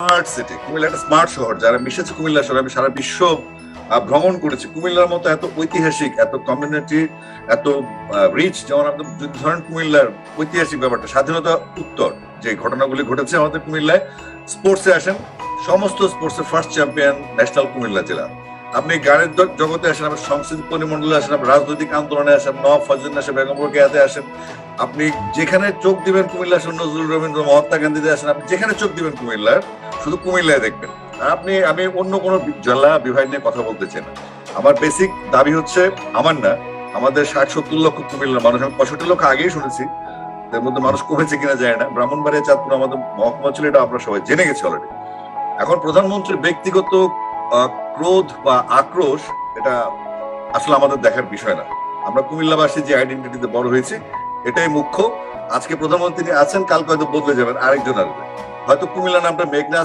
Smart city, Comilla একটা smart শহর। যারা মিশেছে কুমিল্লা শহরে, আমি সারা বিশ্ব ভ্রমণ করেছি। কুমিল্লার মতো এত ঐতিহাসিক, এত কমিউনিটি, এত রিচ, যেমন আপনি যদি ধরেন কুমিল্লার ঐতিহাসিক ব্যাপারটা, স্বাধীনতা উত্তর যে ঘটনাগুলি ঘটেছে আমাদের কুমিল্লায়। স্পোর্টসে আসেন, সমস্ত স্পোর্টসের ফার্স্ট চ্যাম্পিয়ন ন্যাশনাল কুমিল্লা জেলা। আপনি গানের জগতে আসেন, আপনি সংস্কৃতি পরিমণ্ডলে আসেন, আপনি রাজনৈতিক আন্দোলনে আসেন, নওয়াব ফজলুদ্দিন আসেন, বেগম রোকেয়াতে আসেন, আপনি যেখানে চোখ দিবেন কুমিল্লা আসেন, নজরুল, রবীন্দ্র, মহাত্মা গান্ধীতে আসেন, আপনি যেখানে চোখ দিবেন কুমিল্লার, শুধু কুমিল্লায় দেখবেন। আমি অন্য কোনো জেলা বিভাগ নিয়ে কথা বলতে চাই না। আমার বেসিক দাবি হচ্ছে, আমার না, আমাদের 60-70 লক্ষ কুমিল্লার মানুষ, আমি 65 লক্ষ আগেই শুনেছি, এর মধ্যে মানুষ কমেছে কিনা যায় না। ব্রাহ্মণবাড়িয়া, চাঁদপুর আমাদের মহকুমা ছিল, এটা আপনারা সবাই জেনে গেছে অলরেডি। এখন প্রধানমন্ত্রীর ব্যক্তিগত ক্রোধ বা আক্রোশ, এটা আসলে আমাদের দেখার বিষয় না। আমরা কুমিল্লাবাসী যে আইডেন্টিটিতে বড় হয়েছি, এটাই মুখ্য। আজকে প্রধানমন্ত্রী আছেন, কালকে হয়তো বদলে যাবেন, আরেকজন আসবে। হয়তো কুমিল্লা নামটা মেঘনা